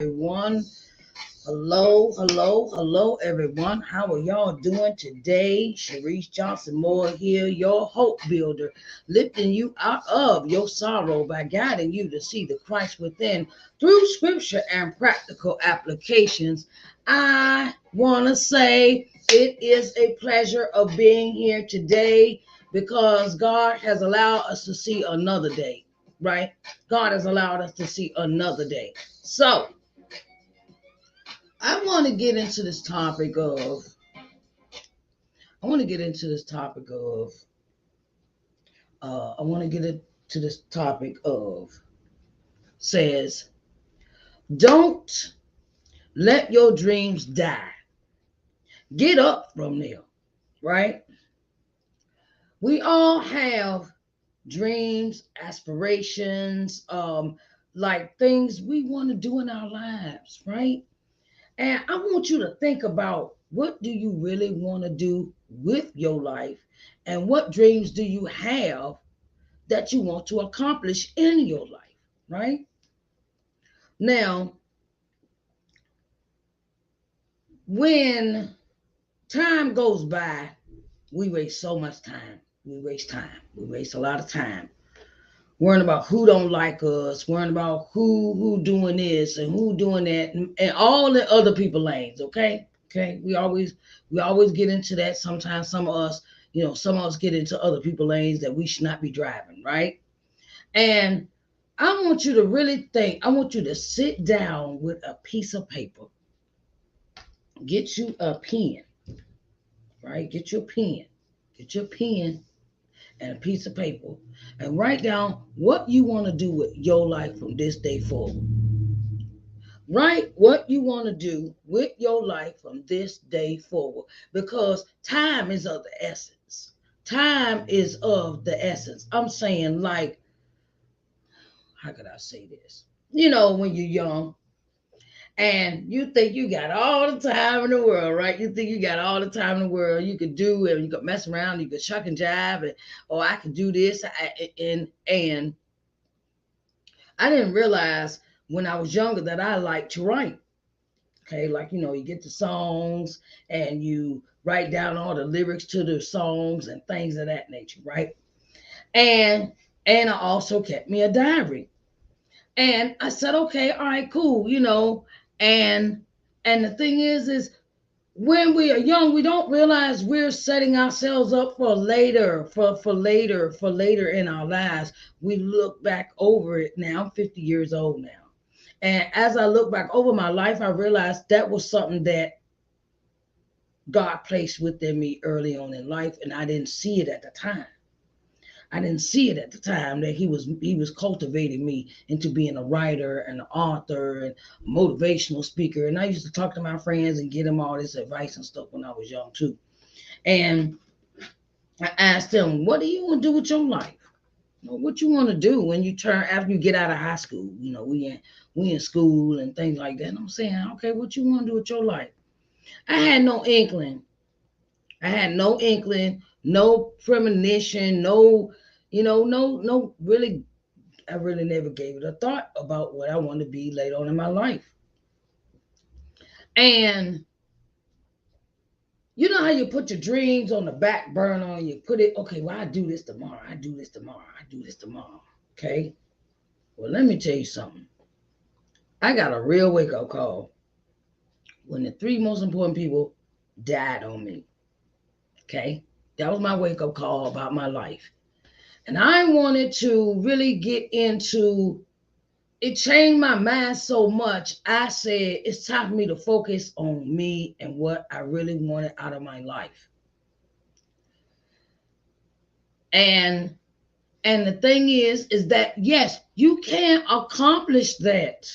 Everyone. Hello, everyone. How are y'all doing today? Sharice Johnson Moore here, your hope builder, lifting you out of your sorrow by guiding you to see the Christ within through scripture and practical applications. I want to say it is a pleasure of being here today because God has allowed us to see another day, right? God has allowed us to see another day. So, I want to get into this topic of I want to get into this topic of I want to get into this topic of says don't let your dreams die. Get up from there, right? We all have dreams, aspirations, like things we want to do in our lives, right? And I want you to think about what do you really want to do with your life and what dreams do you have that you want to accomplish in your life, right? Now, when time goes by, we waste so much time. We waste time. We waste a lot of time worrying about who don't like us, worrying about who doing this and who doing that, and all the other people lanes. Okay. We always get into that. Sometimes some of us get into other people lanes that we should not be driving, right? And I want you to really think. I want you to sit down with a piece of paper, get you a pen, right? Get your pen and a piece of paper and write down what you want to do with your life from this day forward. Write what you want to do with your life from this day forward because time is of the essence. Time is of the essence. I'm saying, like, how could I say this? When you're young and you think you got all the time in the world, right? You think you got all the time in the world. You could do it. You could mess around. You could shuck and jive, and or I could do this. And I didn't realize when I was younger that I liked to write. Okay, like you get the songs and you write down all the lyrics to the songs and things of that nature, right? And and I also kept me a diary. And I said, okay, all right, cool. And and the thing is when we are young, we don't realize we're setting ourselves up for later, for later in our lives. We look back over it now. I'm 50 years old now. And as I look back over my life, I realized that was something that God placed within me early on in life, and I didn't see it at the time. I didn't see it at the time that he was cultivating me into being a writer and an author and a motivational speaker. And I used to talk to my friends and get them all this advice and stuff when I was young too. And I asked them, "What do you want to do with your life? What you want to do when you turn after you get out of high school? We in school and things like that." And I'm saying, "Okay, what you want to do with your life?" I had no inkling. I had no inkling, no premonition, no really. I really never gave it a thought about what I want to be later on in my life. And you know how you put your dreams on the back burner and you put it, okay, well, I do this tomorrow. I do this tomorrow. I do this tomorrow. Okay. Well, let me tell you something. I got a real wake up call when the three most important people died on me. Okay. That was my wake up call about my life. And I wanted to really get into it, changed my mind so much. I said it's time for me to focus on me and what I really wanted out of my life. And and the thing is that yes, you can accomplish that.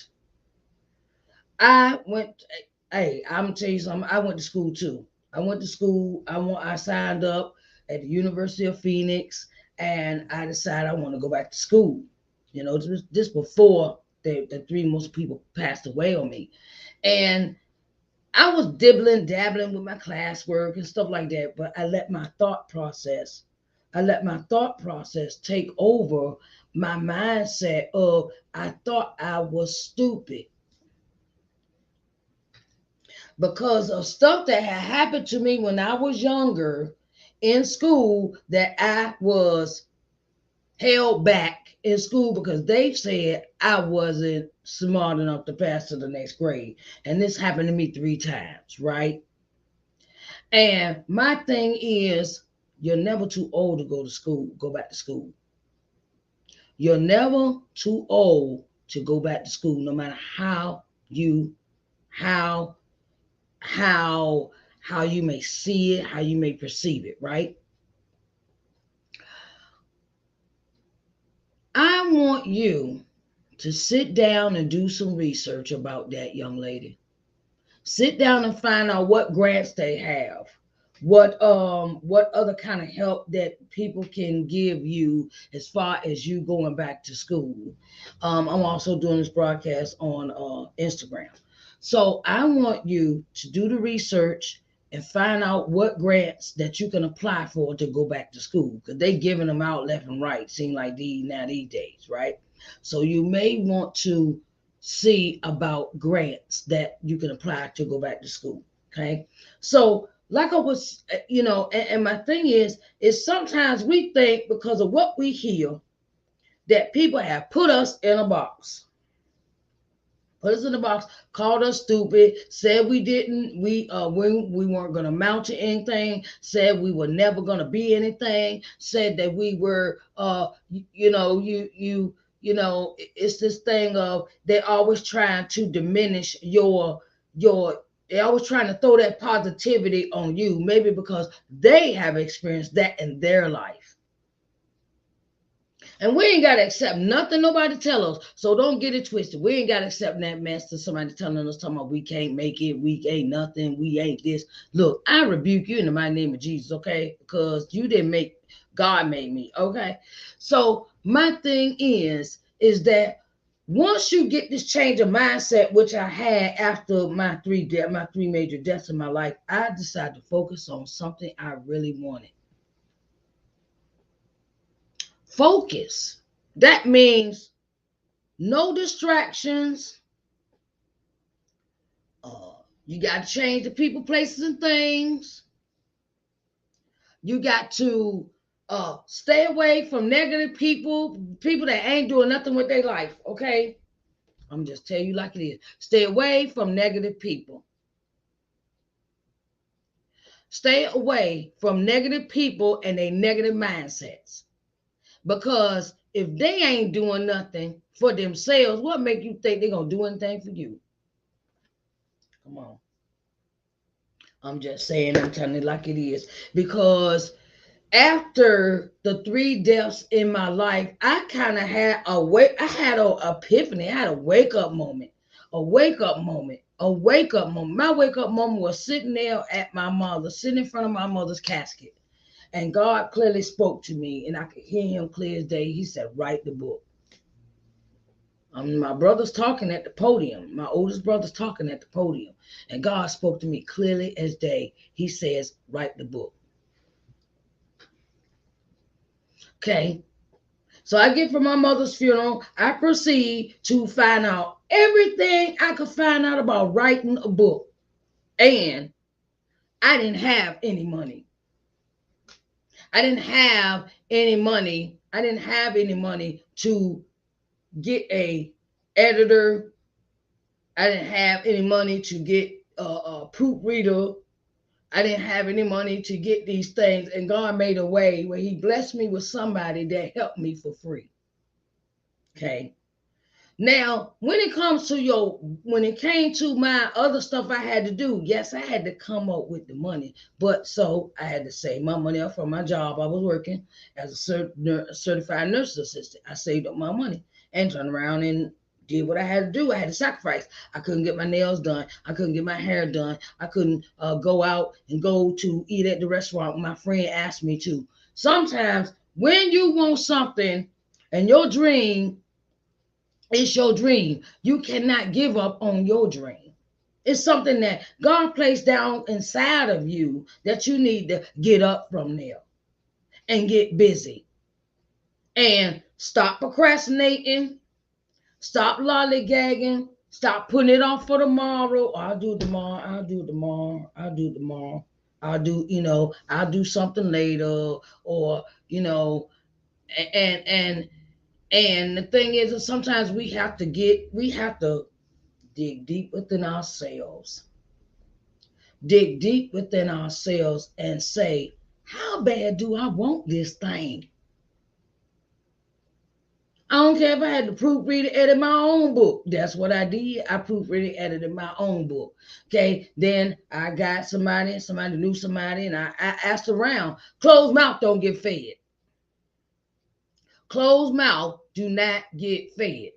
I went Hey, I'm gonna tell you something. I went to school too. I went to school. I signed up at the University of Phoenix and I decided I want to go back to school. This before the three most people passed away on me. And I was dibbling, dabbling with my classwork and stuff like that, but I let my thought process take over my mindset of I thought I was stupid. because of stuff that had happened to me when I was younger in school, that I was held back in school because they said I wasn't smart enough to pass to the next grade. And this happened to me 3 times, right? And my thing is, you're never too old to go to school, go back to school. You're never too old to go back to school, no matter you how how how you may see it, how you may perceive it, right? I want you to sit down and do some research about that young lady. Sit down and find out what grants they have, what other kind of help that people can give you as far as you going back to school. I'm also doing this broadcast on Instagram. So I want you to do the research and find out what grants that you can apply for to go back to school, because they giving them out left and right. Seem like these days, right? So you may want to see about grants that you can apply to go back to school. Okay. So, like I was, and my thing is sometimes we think because of what we hear that people have put us in a box. Put us in the box, called us stupid, said we weren't gonna amount to anything, said we were never gonna be anything, said that we were it's this thing of they always trying to diminish your they always trying to throw that positivity on you, maybe because they have experienced that in their life. And we ain't gotta accept nothing nobody tell us. So don't get it twisted. We ain't gotta accept that mess to somebody telling us talking about we can't make it, we ain't nothing, we ain't this. Look, I rebuke you in the mighty name of Jesus, okay? Because you didn't make God made me, okay? So my thing is that once you get this change of mindset, which I had after my three major deaths in my life, I decided to focus on something I really wanted. Focus. That means no distractions. You got to change the people, places, and things. You got to stay away from negative people that ain't doing nothing with their life. Okay, I'm just telling you like it is. Stay away from negative people. Stay away from negative people and their negative mindsets. Because if they ain't doing nothing for themselves, what make you think they're gonna do anything for you? Come on. I'm just saying, I'm telling it like it is. Because after the 3 deaths in my life, I kind of had I had an epiphany. I had a wake up moment. A wake up moment. A wake up moment. My wake up moment was sitting there at my mother, sitting in front of my mother's casket. And God clearly spoke to me, and I could hear him clear as day. He said, write the book. My brother's talking at the podium. My oldest brother's talking at the podium. And God spoke to me clearly as day. He says, write the book. Okay. So I get from my mother's funeral. I proceed to find out everything I could find out about writing a book. And I didn't have any money. I didn't have any money. I didn't have any money to get a editor. I didn't have any money to get a proofreader. I didn't have any money to get these things. And God made a way where he blessed me with somebody that helped me for free. Okay. Now, when it came to my other stuff I had to do, yes, I had to come up with the money. But so I had to save my money up from my job. I was working as a certified nurse assistant. I saved up my money and turned around and did what I had to do. I had to sacrifice. I couldn't get my nails done. I couldn't get my hair done. I couldn't go out and go to eat at the restaurant when my friend asked me to. Sometimes when you want something and your dream, it's your dream, you cannot give up on your dream. It's something that God placed down inside of you that you need to get up from there and get busy and stop procrastinating, stop lollygagging, Stop putting it off for tomorrow. I'll do it tomorrow. I'll do it tomorrow. I'll do it tomorrow. I'll do something later, or and and the thing is that sometimes we have to dig deep within ourselves, dig deep within ourselves and say, how bad do I want this thing? I don't care if I had to proofread and edit my own book. That's what I did. I proofread and edited my own book. Okay. Then I got somebody knew somebody, and I asked around. Closed mouth don't get fed. Closed mouth do not get fed.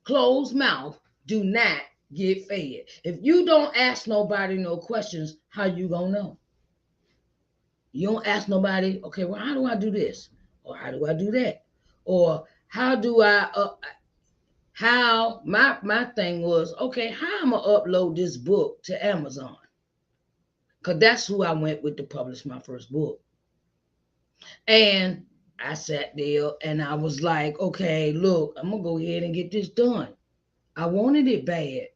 Closed mouth do not get fed. If you don't ask nobody no questions, how you gonna know? You don't ask nobody, okay, well, how do I do this? Or how do I do that? Or how do I how my thing was, okay, how I'm gonna upload this book to Amazon? Because that's who I went with to publish my first book. And I sat there and I was like, okay, look, I'm gonna go ahead and get this done. I wanted it bad.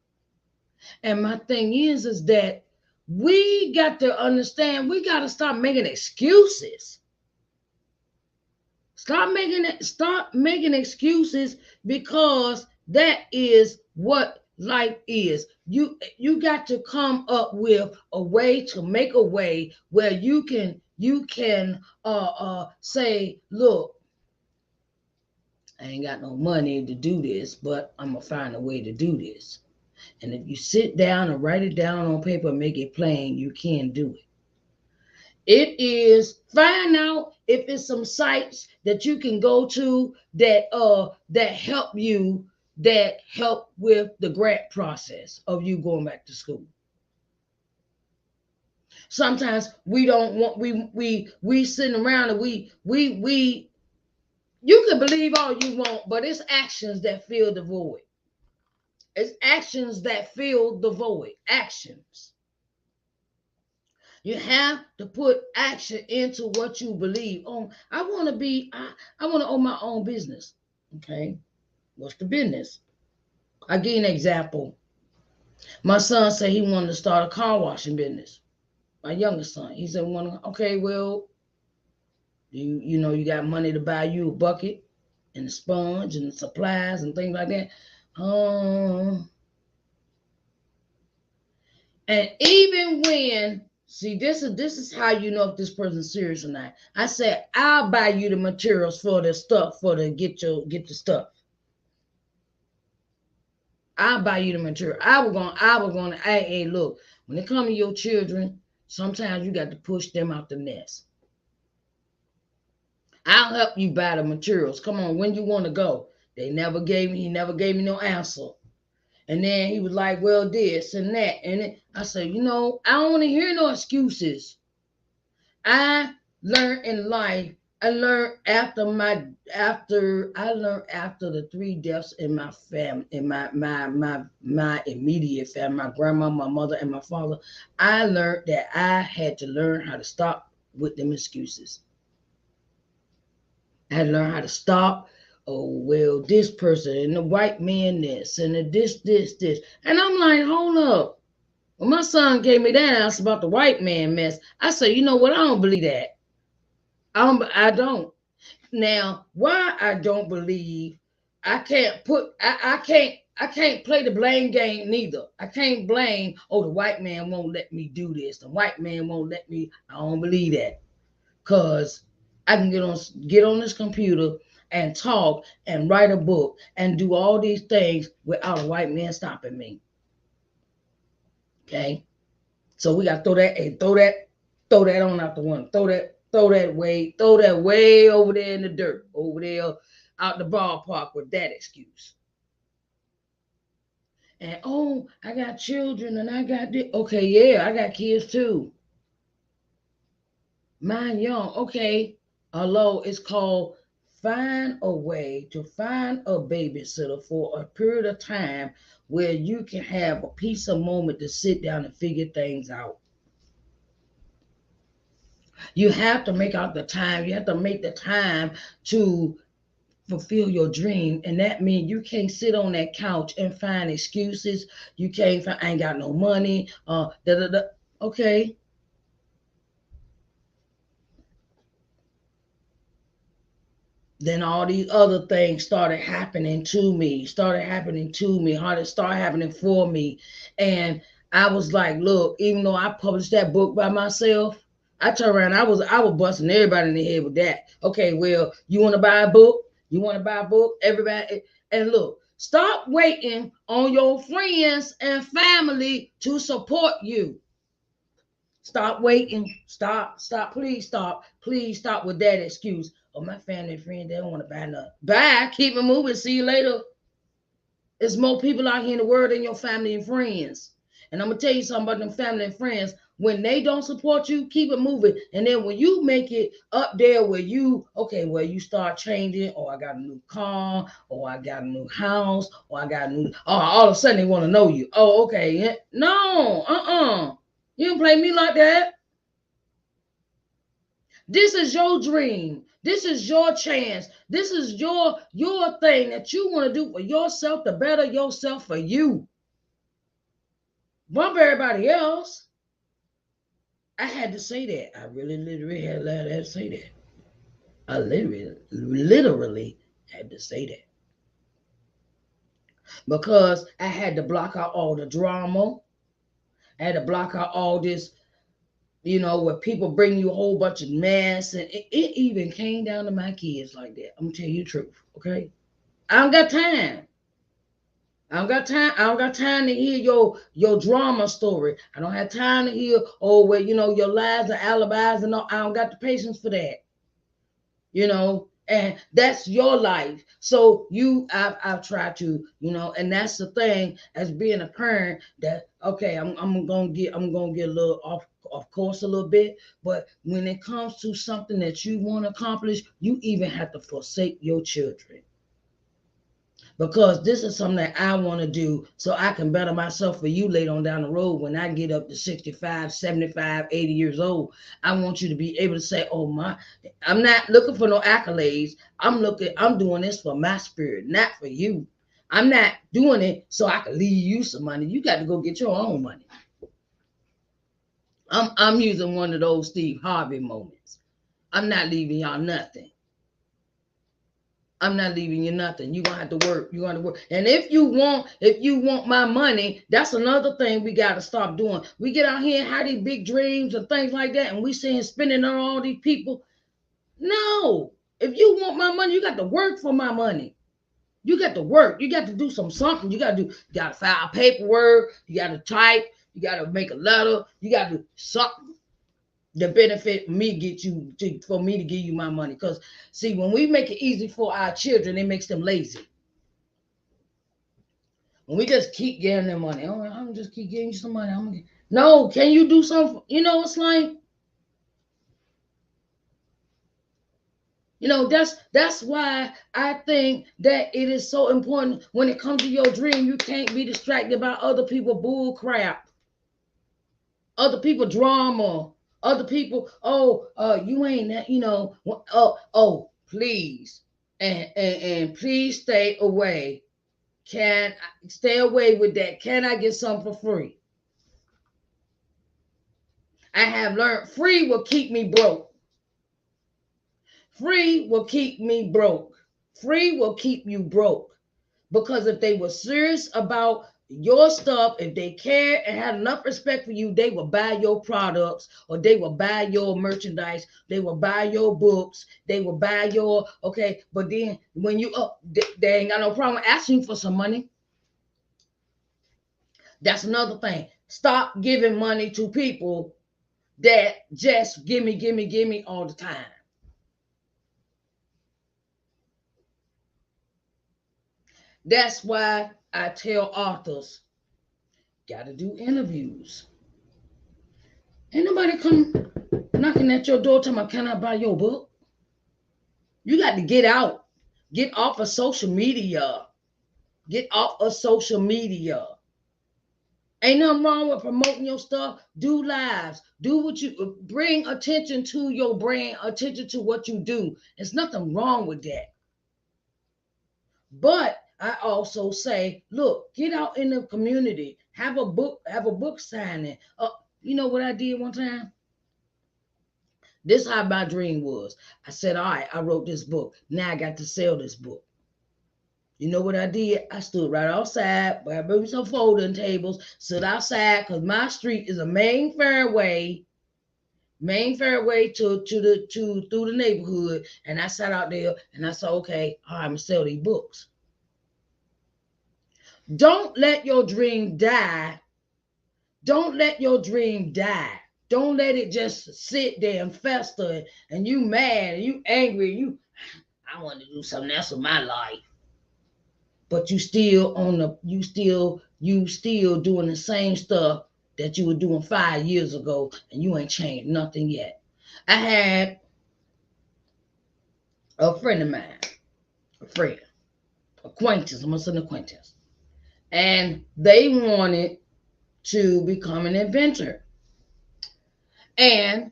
And my thing is that we got to understand, we got to stop making excuses. Stop making excuses, because that is what life is. You got to come up with a way to make a way where you can say, look, I ain't got no money to do this, but I'm gonna find a way to do this. And if you sit down and write it down on paper and make it plain, you can do it. It is find out if it's some sites that you can go to that help with the grant process of you going back to school. Sometimes we don't want we sitting around and we you can believe all you want, but it's actions that fill the void. It's actions that fill the void. Actions. You have to put action into what you believe. Oh, I want to own my own business. Okay. What's the business? I give you an example. My son said he wanted to start a car washing business. My youngest son. He said, okay, well, you got money to buy you a bucket and a sponge and supplies and things like that. Um, and even when see, this is how you know if this person's serious or not. I said, I'll buy you the materials for the stuff for the get the stuff. I'll buy you the material. Hey, look, when it comes to your children, sometimes you got to push them out the nest. I'll help you buy the materials. Come on, when you want to go. He never gave me no answer. And then he was like, well, this and that. And I said, I don't want to hear no excuses. I learned in life. I learned after the three deaths in my family, in my immediate family, my grandma, my mother, and my father. I learned that I had to learn how to stop with them excuses. I had to learn how to stop. Oh, well, this person and the white man this and the this. And I'm like, hold up. When my son gave me that answer about the white man mess, I said, you know what? I don't believe that. I don't. Now, why I don't believe, I can't play the blame game neither. I can't blame, oh, the white man won't let me do this. The white man won't let me. I don't believe that. Cause I can get on this computer and talk and write a book and do all these things without a white man stopping me. Okay. So we gotta throw that on out the window. Throw that way over there in the dirt, over there out the ballpark with that excuse. And oh, I got children and I got this. Okay, yeah, I got kids too. Mine young. Okay. Although it's called find a way to find a babysitter for a period of time where you can have a peace of moment to sit down and figure things out. You have to make out the time. You have to make the time to fulfill your dream. And that means you can't sit on that couch and find excuses. You can't find, I ain't got no money. Da, da, da. Okay. Then all these other things started happening to me, started happening for me. And I was like, look, even though I published that book by myself, I turned around, I was busting everybody in the head with that. Okay, well, you want to buy a book? You want to buy a book? Everybody, and look, stop waiting on your friends and family to support you. Stop waiting. Stop. Please stop with that excuse. Oh, my family and friends, they don't want to buy nothing. Bye. Keep it moving. See you later. There's more people out here in the world than your family and friends. And I'm going to tell you something about them family and friends. When they don't support you, keep it moving. And then when you make it up there where you, okay, well, you start changing, or I got a new car, or I got a new house, or I got a new, oh, all of a sudden they want to know you. Oh, okay. No, you don't play me like that. This is your dream. This is your chance. This is your thing that you want to do for yourself to better yourself for you. Bump everybody else. I had to say that. I really literally had to say that. I literally had to say that. Because I had to block out all the drama. I had to block out all this, where people bring you a whole bunch of mess. And it even came down to my kids like that. I'm gonna tell you the truth, okay? I don't got time. I don't got time. I don't got time to hear your drama story. I don't have time to hear, oh, well, your lies and alibis and all. I don't got the patience for that. And that's your life. So I've tried to, and that's the thing as being a parent, that okay, I'm gonna get a little off course a little bit, but when it comes to something that you want to accomplish, you even have to forsake your children, because this is something that I want to do so I can better myself for you later on down the road when I get up to 65, 75, 80 years old. I want you to be able to say, oh my, I'm not looking for no accolades. I'm doing this for my spirit, not for you. I'm not doing it so I can leave you some money. You got to go get your own money. I'm using one of those Steve Harvey moments. I'm not leaving y'all nothing. I'm not leaving you nothing. You're gonna have to work. You're gonna work. And if you want my money, that's another thing we gotta stop doing. We get out here and have these big dreams and things like that, and we see him spending on all these people. No. If you want my money, you got to work for my money. You got to work. You got to do something. You gotta file paperwork, you gotta type, you gotta make a letter, you gotta do something. The benefit for me to give you my money. Because see, when we make it easy for our children, it makes them lazy. When we just keep getting them money, oh, I'm just keep getting you some money. No, can you do something? It's like, that's why I think that it is so important when it comes to your dream. You can't be distracted by other people bull crap, other people drama, other people, you ain't that, please. And please stay away. Can I stay away with that? Can I get something for free? I have learned free will keep me broke. Free will keep me broke. Free will keep you broke. Because if they were serious about your stuff, if they cared and had enough respect for you, they will buy your products, or they will buy your merchandise, they will buy your books, they will buy your, okay. But then when you they ain't got no problem asking for some money. That's another thing. Stop giving money to people that just give me all the time. That's why I tell authors, gotta do interviews. Ain't nobody come knocking at your door telling me, can I buy your book? You got to get out. Get off of social media. Get off of social media. Ain't nothing wrong with promoting your stuff. Do lives. Do what you bring attention to your brand, attention to what you do. There's nothing wrong with that. But I also say, look, get out in the community, have a book signing. You know what I did one time? This how my dream was. I said, all right, I wrote this book. Now I got to sell this book. You know what I did? I stood right outside, but I moved some folding tables, stood outside because my street is a main fairway to through the neighborhood. And I sat out there and I said, okay, all right, I'm gonna sell these books. Don't let your dream die. Don't let your dream die. Don't let it just sit there and fester and you mad and you angry. I want to do something else with my life. But you still doing the same stuff that you were doing 5 years ago and you ain't changed nothing yet. I had a friend of mine, a friend, acquaintance, I'm gonna say an acquaintance, and they wanted to become an inventor. And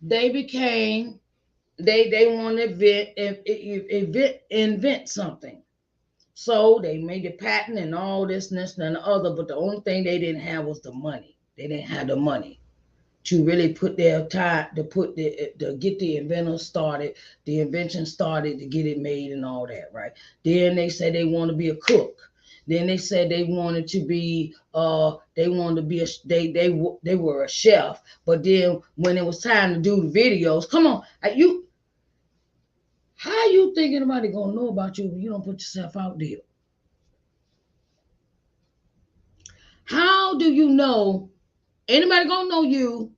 they became they want to invent something. So they made a patent and all this and this and the other, but the only thing they didn't have was the money. They didn't have the money to really put their time to get the invention started, to get it made and all that, right? Then they said they want to be a cook. Then they said they wanted to be they were a chef. But then when it was time to do the videos, come on, you how you think anybody gonna know about you if you don't put yourself out there? How do you know anybody gonna know you?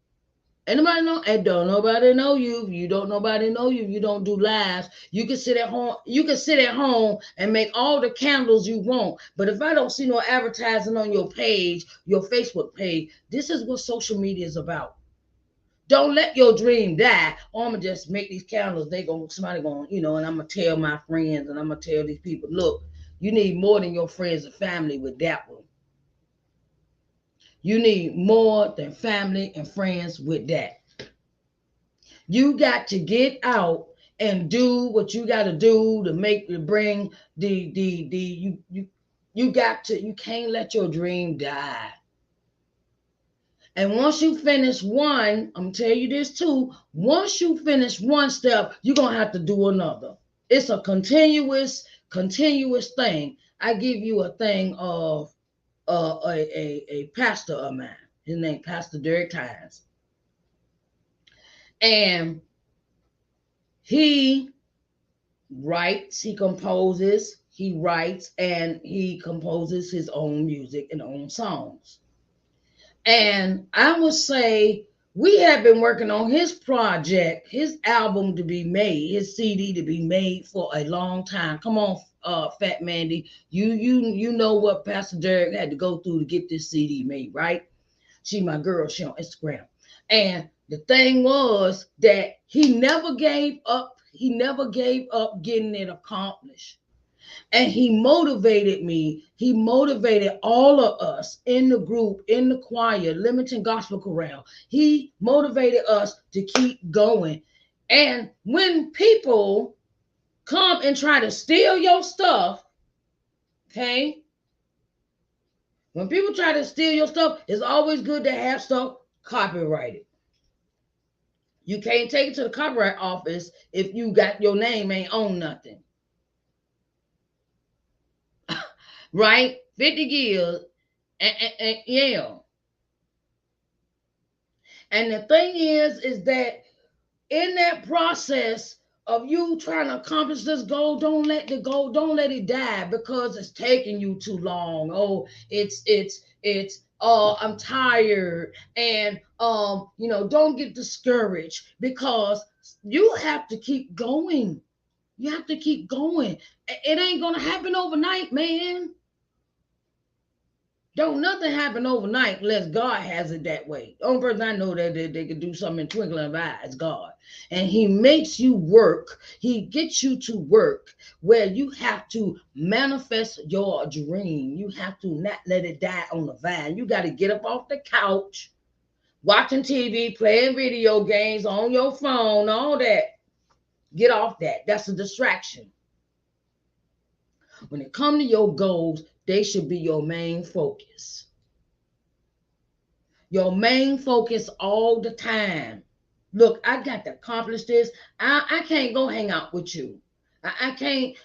Anybody know? And don't nobody know you. You don't nobody know you. You don't do lives. You can sit at home. You can sit at home and make all the candles you want. But if I don't see no advertising on your page, your Facebook page, this is what social media is about. Don't let your dream die. Oh, I'm gonna just make these candles. Somebody gonna, and I'm gonna tell my friends and I'm gonna tell these people, look, you need more than your friends and family with that one. You need more than family and friends with that. You got to get out and do what you got to do to bring the you can't let your dream die. And once you finish one, I'm tell you this too. Once you finish one step, you're gonna have to do another. It's a continuous thing. I give you a thing of a pastor of mine. His name Pastor Derek Tynes. And he he writes and he composes his own music and own songs. And I would say we have been working on his project, his album to be made, his CD to be made for a long time. Come on, Fat Mandy, you know what Pastor Derek had to go through to get this CD made, right? She my girl, she on Instagram. And the thing was that he never gave up. He never gave up getting it accomplished. And he motivated me. He motivated all of us in the group, in the choir, Limited Gospel Chorale. He motivated us to keep going. And when people come and try to steal your stuff, okay? When people try to steal your stuff, it's always good to have stuff copyrighted. You can't take it to the copyright office if you got your name ain't on nothing. Right? 50 years and yeah. And the thing is that in that process of you trying to accomplish this goal, don't let it die because it's taking you too long. Oh, I'm tired. And don't get discouraged because you have to keep going. You have to keep going. It ain't gonna happen overnight, man. Don't nothing happen overnight unless God has it that way. The only person I know that they can do something in twinkling of an eye is God. And he makes you work. He gets you to work where you have to manifest your dream. You have to not let it die on the vine. You got to get up off the couch, watching TV, playing video games on your phone, all that. Get off that. That's a distraction. When it comes to your goals, they should be your main focus. Your main focus all the time. Look, I got to accomplish this. I can't go hang out with you. I can't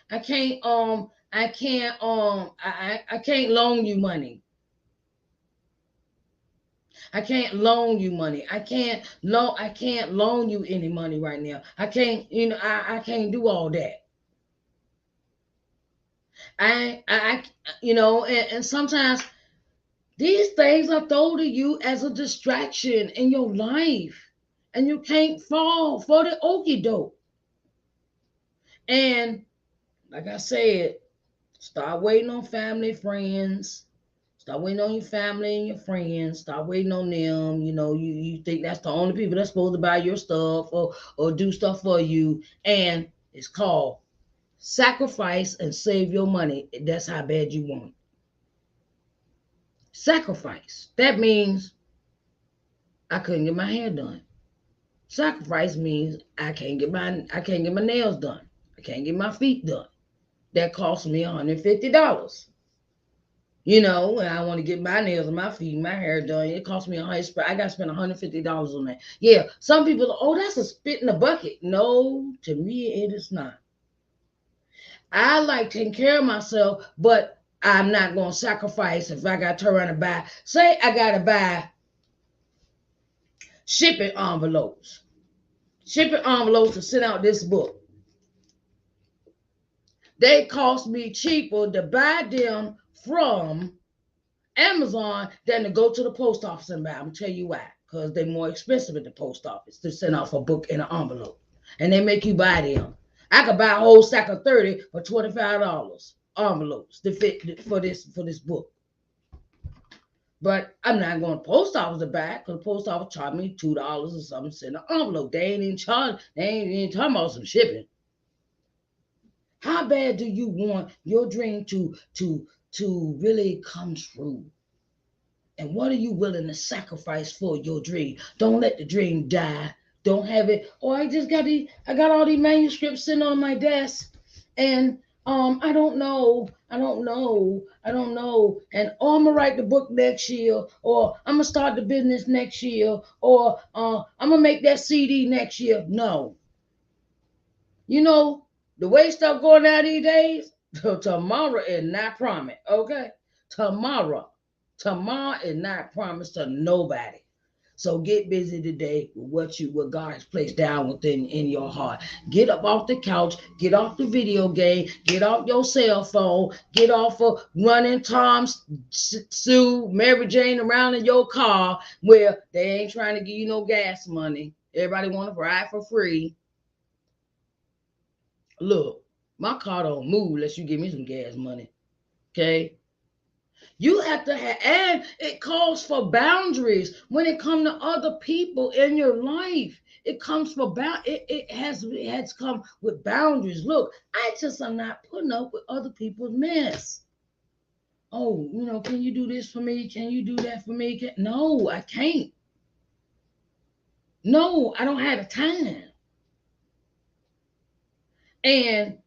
loan you money. I can't loan you money. I can't loan you any money right now. I can't, I can't do all that. I and sometimes these things are thrown to you as a distraction in your life. And you can't fall for the okie doke. And like I said, start waiting on family, friends. Start waiting on your family and your friends. Start waiting on them. You think that's the only people that's supposed to buy your stuff or do stuff for you. And it's called sacrifice and save your money. That's how bad you want it. Sacrifice. That means I couldn't get my hair done. Sacrifice means I can't get my nails done. I can't get my feet done. That cost me $150. And I want to get my nails and my feet and my hair done. It cost me I got to spend $150 on that. Yeah, some people, oh, that's a spit in the bucket. No, to me, it is not. I like taking care of myself, but I'm not going to sacrifice if I got to turn around and buy. Say I got to buy shipping envelopes. Shipping envelopes to send out this book. They cost me cheaper to buy them from Amazon than to go to the post office and buy. I'm gonna tell you why. Because they're more expensive at the post office to send off a book in an envelope. And they make you buy them. I could buy a whole stack of 30 for $25 envelopes to fit for this book. But I'm not going to post office to buy because the post office charged me $2 or something to send an envelope. They ain't even talking about some shipping. How bad do you want your dream to really come true? And what are you willing to sacrifice for your dream? Don't let the dream die. Don't have it. Oh, I got all these manuscripts sitting on my desk, and I don't know. And I'm gonna write the book next year, or I'm gonna start the business next year, or I'm gonna make that CD next year. No. The way stuff going out these days, tomorrow is not promised. Okay, tomorrow is not promised to nobody. So get busy today with what God has placed down within in your heart. Get up off the couch, get off the video game, get off your cell phone, get off of running Tom, Sue, Mary Jane around in your car where they ain't trying to give you no gas money. Everybody want to ride for free. Look, my car don't move unless you give me some gas money. Okay? You have to have, and it calls for boundaries when it comes to other people in your life. It comes for it has come with boundaries. Look, I just am not putting up with other people's mess. Oh, can you do this for me? Can you do that for me? No, I can't. No, I don't have the time. And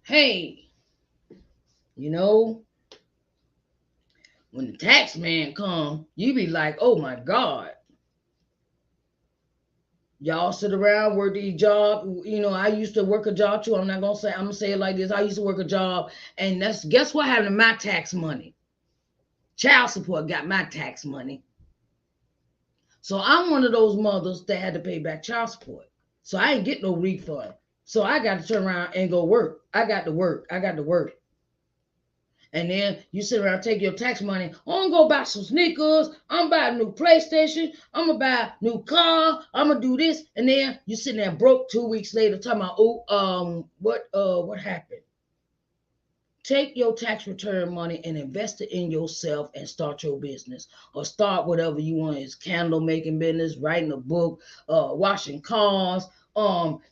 hey, when the tax man come, you be like, oh my God. Y'all sit around, work these jobs. I used to work a job too. I'm gonna say it like this. I used to work a job, and guess what happened to my tax money? Child support got my tax money. So I'm one of those mothers that had to pay back child support. So I ain't get no refund. So I got to turn around and go work. I got to work. And then you sit around, take your tax money. I'm gonna go buy some sneakers. I'm buy a new PlayStation. I'm gonna buy a new car. I'm gonna do this, and then you sitting there broke 2 weeks later, talking about, what happened? Take your tax return money and invest it in yourself and start your business, or start whatever you want. It's candle making business, writing a book, washing cars,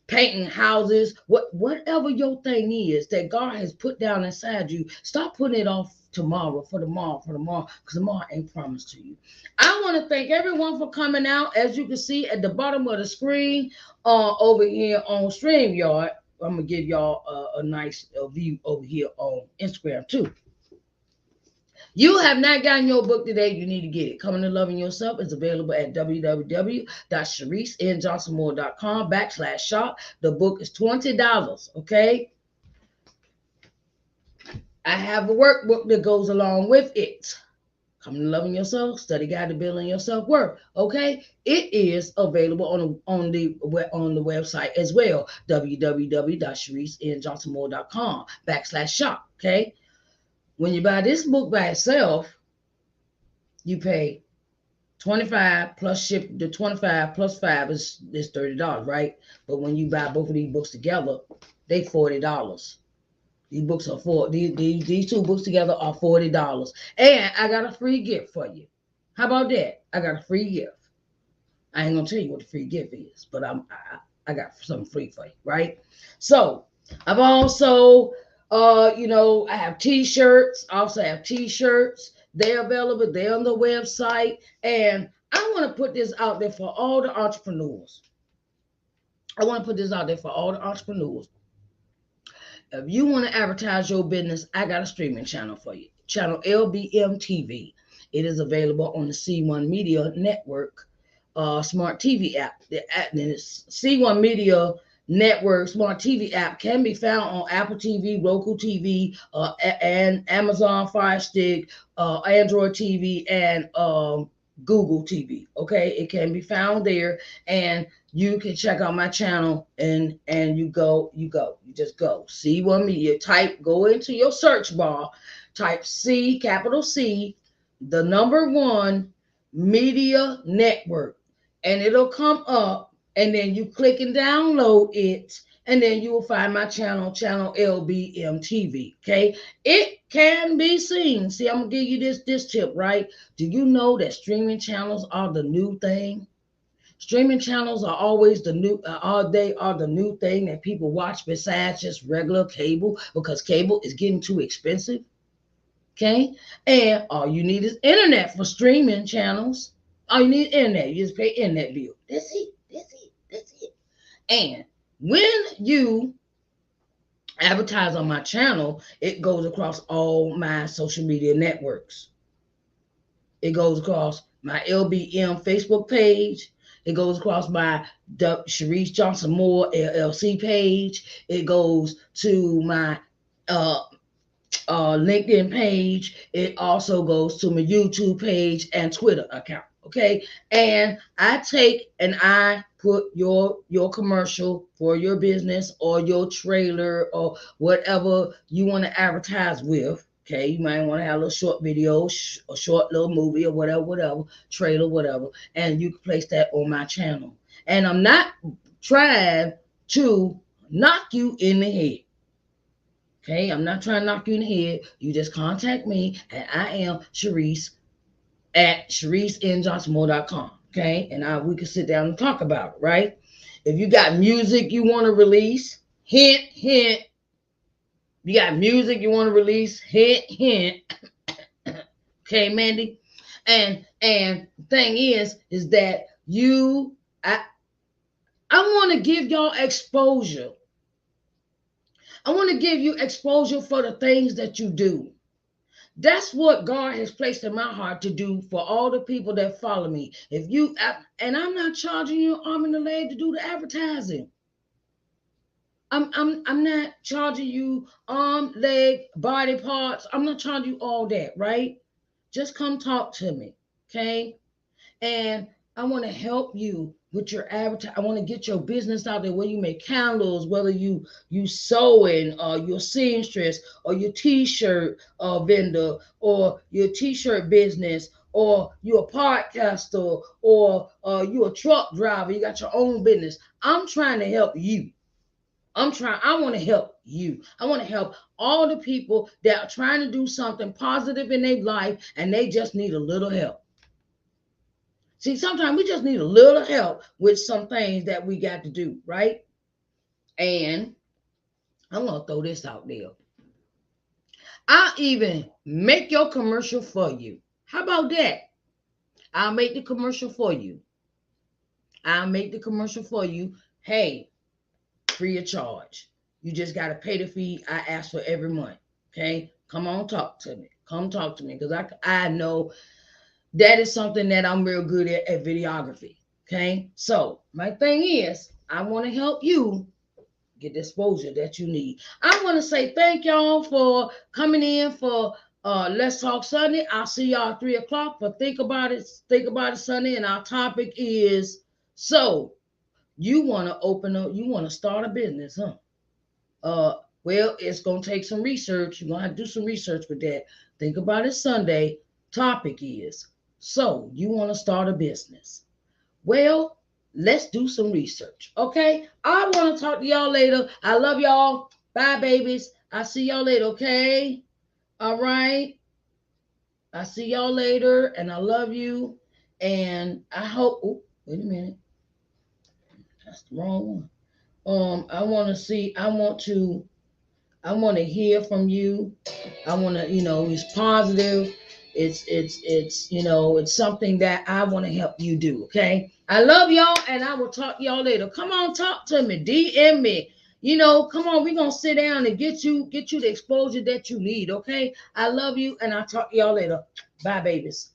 painting houses, whatever your thing is that God has put down inside you. Stop putting it off for tomorrow, because tomorrow ain't promised to you. I want to thank everyone for coming out. As you can see at the bottom of the screen, over here on StreamYard, I'm gonna give y'all a nice view over here on Instagram too. You have not gotten your book today. You need to get it. Coming to Loving Yourself is available at www.ShariceNJohnsonMoore.com/shop. The book is $20. Okay. I have a workbook that goes along with it. Coming to Loving Yourself, Study Guide to Building Your Self-Worth. Okay. It is available on the website as well. www.ShariceNJohnsonMoore.com/shop. Okay. When you buy this book by itself, you pay 25 plus ship. The 25 plus 5 is $30, right? But when you buy both of these books together, they $40. These books are these two books together are $40. And I got a free gift for you. How about that? I got a free gift. I ain't gonna tell you what the free gift is, but I got something free for you, right? So I've also I have t-shirts. I also have t-shirts. They're available. They're on the website. And I want to put this out there for all the entrepreneurs. If you want to advertise your business, I got a streaming channel for you. Channel LBM TV. It is available on the C1 Media Network smart TV app. The C1 Media Network smart TV app can be found on Apple TV, Roku TV, and Amazon Fire Stick, Android TV, and Google TV. Okay, it can be found there, and you can check out my channel, and you just go C1 Media. Go into your search bar, type C, capital C, the number 1 Media Network, and it'll come up, and then you click and download it, and then you will find my channel LBM TV. Okay, it can be seen. See, I'm gonna give you this tip, right? Do you know that streaming channels are the new thing? Streaming channels are always the new. They are the new thing that people watch besides just regular cable, because cable is getting too expensive. Okay, and all you need is internet for streaming channels. All you need is internet. You just pay internet bill. That's it. And when you advertise on my channel, it goes across all my social media networks. It goes across my LBM Facebook page. It goes across my Sharice Johnson Moore LLC page. It goes to my LinkedIn page. It also goes to my YouTube page and Twitter account. Okay, and I put your commercial for your business or your trailer or whatever you want to advertise with. Okay, you might want to have a little short video, a short little movie or whatever, trailer, whatever, and you can place that on my channel. And I'm not trying to knock you in the head. Okay, I'm not trying to knock you in the head. You just contact me, and I am Sharice at ShariceNJohnsonMoore.com. Okay, and we can sit down and talk about it, right? If you got music you want to release, hint, hint. You got music you want to release, hint, hint. Okay, Mandy. And the thing is that I want to give y'all exposure. I want to give you exposure for the things that you do. That's what God has placed in my heart to do for all the people that follow me. And I'm not charging you an arm and a leg to do the advertising. I'm not charging you arm, leg, body parts. I'm not charging you all that, right? Just come talk to me, okay? And I want to help you with your advertising. I want to get your business out there, whether you make candles, whether you sewing, or your seamstress, or your t-shirt vendor, or your t-shirt business, or you're a podcaster, or you're a truck driver. You got your own business. I'm trying to help you. I want to help you. I want to help all the people that are trying to do something positive in their life, and they just need a little help. See, sometimes we just need a little help with some things that we got to do, right? And I'm going to throw this out there. I'll even make your commercial for you. How about that? I'll make the commercial for you. Hey, free of charge. You just got to pay the fee I ask for every month. Okay, come on, talk to me. Come talk to me, because I know that is something that I'm real good at videography. Okay, so my thing is, I want to help you get the exposure that you need. I want to say thank y'all for coming in for Let's Talk Sunday. I'll see y'all at 3 o'clock for Think About It Sunday, and our topic is, so you want to you want to start a business, huh? Well, it's gonna take some research. You're gonna have to do some research with that. Think About It Sunday. Topic is, so you want to start a business. Well, let's do some research. Okay. I want to talk to y'all later. I love y'all. Bye, babies. I see y'all later. Okay. All right. I see y'all later, and I love you. And I hope. Oh, wait a minute. That's the wrong one. I want to see. I want to hear from you. I want to, it's positive. It's something that I want to help you do. Okay. I love y'all, and I will talk to y'all later. Come on, talk to me. DM me. Come on, we're gonna sit down and get you the exposure that you need. Okay. I love you, and I'll talk to y'all later. Bye, babies.